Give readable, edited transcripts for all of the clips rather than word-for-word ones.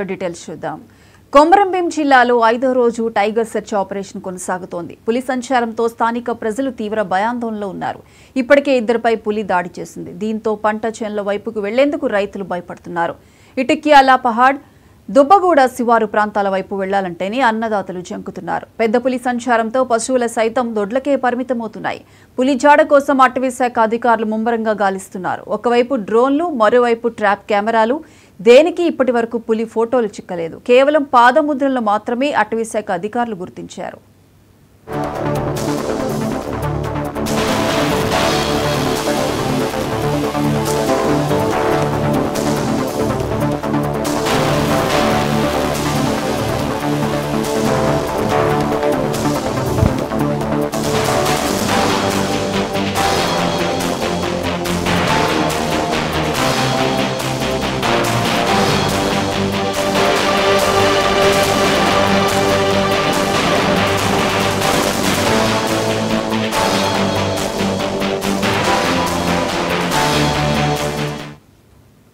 Details చూద్దాం. కొమరంభీం జిల్లాలో 5వ రోజు టైగర్ సెర్చ్ ఆపరేషన్ కొనసాగుతోంది. పులి సంచారంతో స్థానిక ప్రజలు తీవ్ర భయాందోళనలో ఉన్నారు. ఇప్పటికే ఇద్దరిపై పులి దాడి చేసింది. దీంతో పంట చేనుల వైపుకు వెళ్లేందుకు రైతులు భయపడుతున్నారు. ఇటిక్యాల పహాడ్, దుబ్బగూడ శివారు ప్రాంతాల వైపు వెళ్లాలంటేనే అన్నదాతలు జంకుతున్నారు. పెద్ద పులి సంచారంతో పశువుల సైతం దొడ్లకే పరిమితమవుతున్నాయి. పులి జాడ కోసం అటవీ శాఖ అధికారులు ముమ్మరంగా గాలిస్తున్నారు. ఒకవైపు డ్రోన్లు, మరోవైపు ట్రాప్ కెమెరాలు. దేనికి ఇప్పటి వరకు పులి ఫోటోలు చిక్కలేదు. కేవలం పాదముద్రలను మాత్రమే అటవీ శాఖ అధికారులు గుర్తించారు.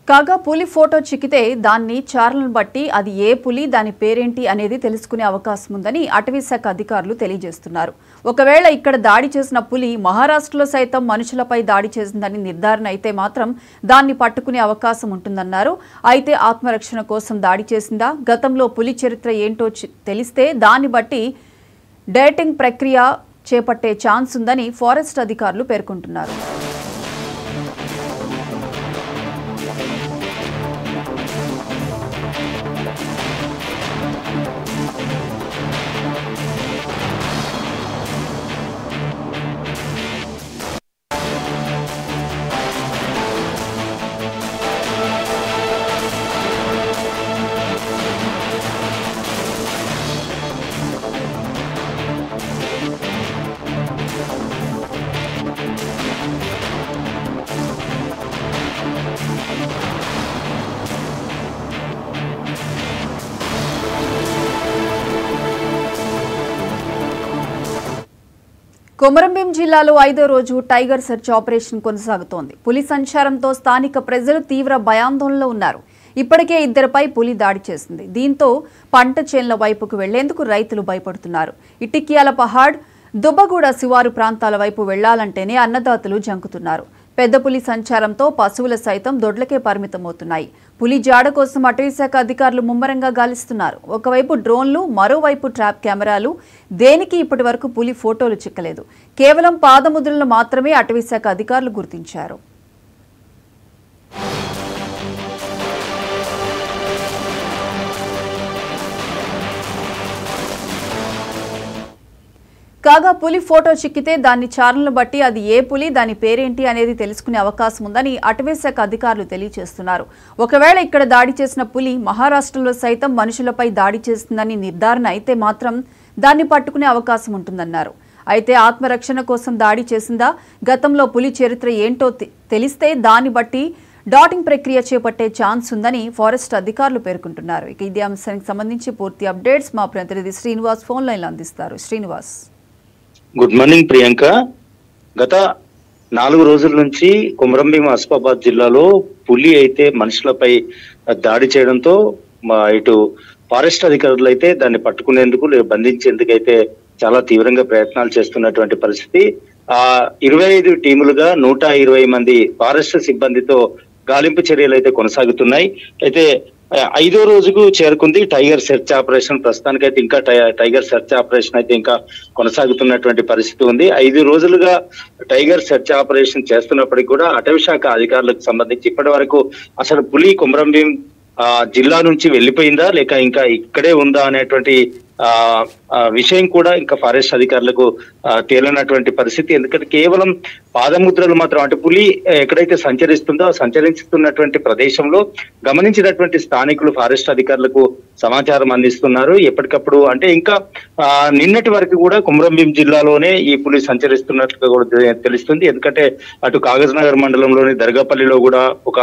కాగా పులి ఫోటో చిక్కితే దాన్ని చారలను బట్టి అది ఏ పులి, దాని పేరేంటి అనేది తెలుసుకునే అవకాశం ఉందని అటవీ శాఖ అధికారులు తెలియజేస్తున్నారు. ఒకవేళ ఇక్కడ దాడి చేసిన పులి మహారాష్ట్రలో సైతం మనుషులపై దాడి చేసిందని నిర్ధారణ అయితే మాత్రం దాన్ని పట్టుకునే అవకాశం ఉంటుందన్నారు. అయితే ఆత్మరక్షణ కోసం దాడి చేసిందా, గతంలో పులి చరిత్ర ఏంటో తెలిస్తే దాన్ని బట్టి డేటింగ్ ప్రక్రియ చేపట్టే ఛాన్స్ ఉందని ఫారెస్ట్ అధికారులు పేర్కొంటున్నారు. కొమరంభీం జిల్లాలో 5వ రోజు టైగర్ సెర్చ్ ఆపరేషన్ కొనసాగుతోంది. పులి సంచారంతో స్థానిక ప్రజలు తీవ్ర భయాందోళనలో ఉన్నారు. ఇప్పటికే ఇద్దరిపై పులి దాడి చేసింది. దీంతో పంట చేనుల వైపుకు వెళ్లేందుకు రైతులు భయపడుతున్నారు. ఇటిక్యాల పహాడ్, దుబ్బగూడ శివారు ప్రాంతాల వైపు వెళ్లాలంటేనే అన్నదాతలు జంకుతున్నారు. పెద్ద పులి సంచారంతో పశువుల సైతం దొడ్లకే పరిమితమవుతున్నాయి. పులి జాడ కోసం అటవీశాఖ అధికారులు ముమ్మరంగా గాలిస్తున్నారు. ఒకవైపు డ్రోన్లు, మరోవైపు ట్రాప్ కెమెరాలు. దేనికి ఇప్పటి వరకు పులి ఫోటోలు చిక్కలేదు. కేవలం పాదముద్రలను మాత్రమే అటవీశాఖ అధికారులు గుర్తించారు. కాగా పులి ఫోటో చిక్కితే దాన్ని చారలను బట్టి అది ఏ పులి, దాని పేరేంటి అనేది తెలుసుకునే అవకాశం ఉందని అటవీ శాఖ అధికారులు తెలియజేస్తున్నారు. ఒకవేళ ఇక్కడ దాడి చేసిన పులి మహారాష్ట్రలో సైతం మనుషులపై దాడి చేస్తుందని నిర్ధారణ అయితే మాత్రం దాన్ని పట్టుకునే అవకాశం ఉంటుందన్నారు. అయితే ఆత్మరక్షణ కోసం దాడి చేసిందా, గతంలో పులి చరిత్ర ఏంటో తెలిస్తే దాన్ని బట్టి డాటింగ్ ప్రక్రియ చేపట్టే ఛాన్స్ ఉందని ఫారెస్ట్ అధికారులు పేర్కొంటున్నారు. ఇక ఇదే అంశానికి సంబంధించి పూర్తి అప్డేట్స్ మా ప్రతినిధి శ్రీనివాస్ ఫోన్ లైన్లో అందిస్తారు. శ్రీనివాస్. Good morning Priyanka. గత 4 రోజుల నుంచి కొమరంభీం ఆసిఫాబాద్ జిల్లాలో పులి అయితే మనుషులపై దాడి చేయడంతో ఇటు ఫారెస్ట్ అధికారులు అయితే దాన్ని పట్టుకునేందుకు బంధించేందుకు అయితే చాలా తీవ్రంగా ప్రయత్నాలు చేస్తున్నటువంటి పరిస్థితి. 25 టీములుగా 120 మంది ఫారెస్ట్ సిబ్బందితో గాలింపు చర్యలు అయితే కొనసాగుతున్నాయి. అయితే 5వ రోజుకు చేరుకుంది టైగర్ సెర్చ్ ఆపరేషన్. ప్రస్తుతానికైతే ఇంకా టైగర్ సెర్చ్ ఆపరేషన్ అయితే ఇంకా కొనసాగుతున్నటువంటి పరిస్థితి ఉంది. 5 రోజులుగా టైగర్ సెర్చ్ ఆపరేషన్ చేస్తున్నప్పటికీ కూడా అటవీ శాఖ అధికారులకు సంబంధించి ఇప్పటి వరకు అసలు పులి కొమరంభీం జిల్లా నుంచి వెళ్ళిపోయిందా లేక ఇంకా ఇక్కడే ఉందా అనేటువంటి విషయం కూడా ఇంకా ఫారెస్ట్ అధికారులకు తేలినటువంటి పరిస్థితి. ఎందుకంటే కేవలం పాదముద్రలు మాత్రం, అంటే పులి ఎక్కడైతే సంచరిస్తుందో సంచరిస్తున్నటువంటి ప్రదేశంలో గమనించినటువంటి స్థానికులు ఫారెస్ట్ అధికారులకు సమాచారం అందిస్తున్నారు ఎప్పటికప్పుడు. అంటే ఇంకా నిన్నటి వరకు కూడా కొమరంభీం జిల్లాలోనే ఈ పులి సంచరిస్తున్నట్లుగా కూడా తెలుస్తుంది. ఎందుకంటే అటు కాగజ్నగర్ మండలంలోని దర్గాపల్లిలో కూడా ఒక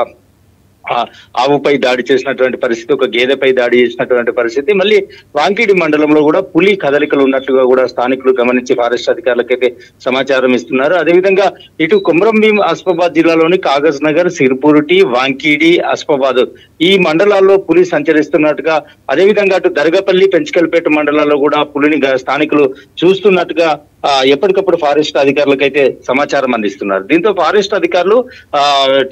ఆవుపై దాడి చేసినటువంటి పరిస్థితి, ఒక గేదెపై దాడి చేసినటువంటి పరిస్థితి, మళ్ళీ వాంకిడి మండలంలో కూడా పులి కదలికలు ఉన్నట్లుగా కూడా స్థానికులు గమనించి ఫారెస్ట్ అధికారులకైతే సమాచారం ఇస్తున్నారు. అదేవిధంగా ఇటు కొమరంభీం ఆసిఫాబాద్ జిల్లాలోని కాగజ్ నగర్, సిర్పూరుటి, వాంకిడి, ఆసిఫాబాద్ ఈ మండలాల్లో పులి సంచరిస్తున్నట్టుగా, అదేవిధంగా అటు దర్గపల్లి, పెంచకల్పేట మండలాల్లో కూడా పులిని స్థానికులు చూస్తున్నట్టుగా ఎప్పటికప్పుడు ఫారెస్ట్ అధికారులకైతే సమాచారం అందిస్తున్నారు. దీంతో ఫారెస్ట్ అధికారులు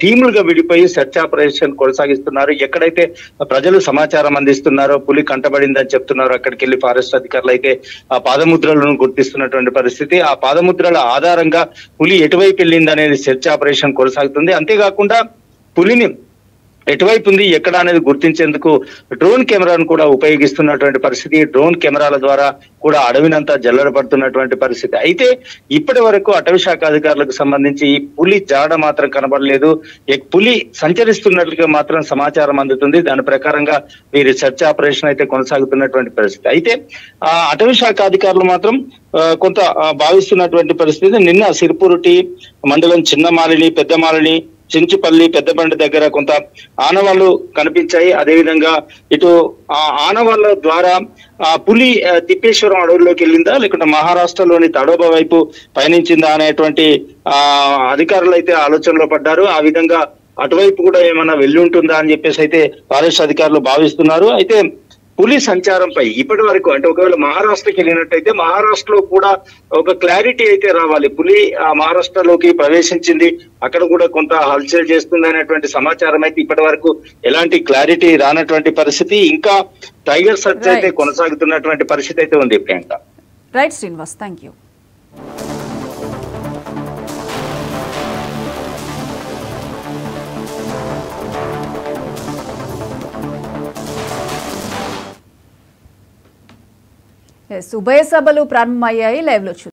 టీములుగా విడిపోయి సెర్చ్ ఆపరేషన్ కొనసాగిస్తున్నారు. ఎక్కడైతే ప్రజలు సమాచారం అందిస్తున్నారో పులి కంటబడిందని చెప్తున్నారో అక్కడికి వెళ్లి ఫారెస్ట్ అధికారులు అయితే ఆ పాదముద్రలను గుర్తిస్తున్నటువంటి పరిస్థితి. ఆ పాదముద్రల ఆధారంగా పులి ఎటువైపు వెళ్ళింది అనేది సెర్చ్ ఆపరేషన్ కొనసాగుతుంది. అంతేకాకుండా పులిని ఎటువైపు ఉంది ఎక్కడ అనేది గుర్తించేందుకు డ్రోన్ కెమెరాను కూడా ఉపయోగిస్తున్నటువంటి పరిస్థితి. డ్రోన్ కెమెరాల ద్వారా కూడా అడవినంతా జల్లెడపడుతున్నటువంటి పరిస్థితి. అయితే ఇప్పటి వరకు అటవీ శాఖ అధికారులకు సంబంధించి ఈ పులి జాడ మాత్రం కనబడలేదు. పులి సంచరిస్తున్నట్లుగా మాత్రం సమాచారం అందుతుంది. దాని ప్రకారంగా వీరి సెర్చ్ ఆపరేషన్ అయితే కొనసాగుతున్నటువంటి పరిస్థితి. అయితే అటవీ శాఖ అధికారులు మాత్రం కొంత భావిస్తున్నటువంటి పరిస్థితి. నిన్న సిర్పూరుటి మండలం చిన్నమాలిని, పెద్దమాలిని, చించుపల్లి, పెద్దబండి దగ్గర కొంత ఆనవాళ్లు కనిపించాయి. అదేవిధంగా ఇటు ఆ ఆనవాళ్ల ద్వారా ఆ పులి తిప్పేశ్వరం అడవుల్లోకి వెళ్ళిందా లేకుంటే మహారాష్ట్రలోని తడోబా వైపు పయనించిందా అనేటువంటి అధికారులు అయితే ఆలోచనలో పడ్డారు. ఆ విధంగా అటువైపు కూడా ఏమైనా వెళ్ళి ఉంటుందా అని చెప్పేసి అయితే ఫారెస్ట్ అధికారులు భావిస్తున్నారు. అయితే పులి సంచారంపై ఇప్పటి వరకు అంటే ఒకవేళ మహారాష్ట్రకి వెళ్ళినట్టయితే మహారాష్ట్రలో కూడా ఒక క్లారిటీ అయితే రావాలి. పులి ఆ మహారాష్ట్రలోకి ప్రవేశించింది, అక్కడ కూడా కొంత హల్చల్ చేస్తుంది అనేటువంటి సమాచారం అయితే ఇప్పటి వరకు ఎలాంటి క్లారిటీ రానటువంటి పరిస్థితి. ఇంకా టైగర్ సర్చ్ అయితే కొనసాగుతున్నటువంటి పరిస్థితి అయితే ఉంది. Priyanka. Right Srinivas, thank you. ఉభయ సభలు ప్రారంభమయ్యాయి. లైవ్ లో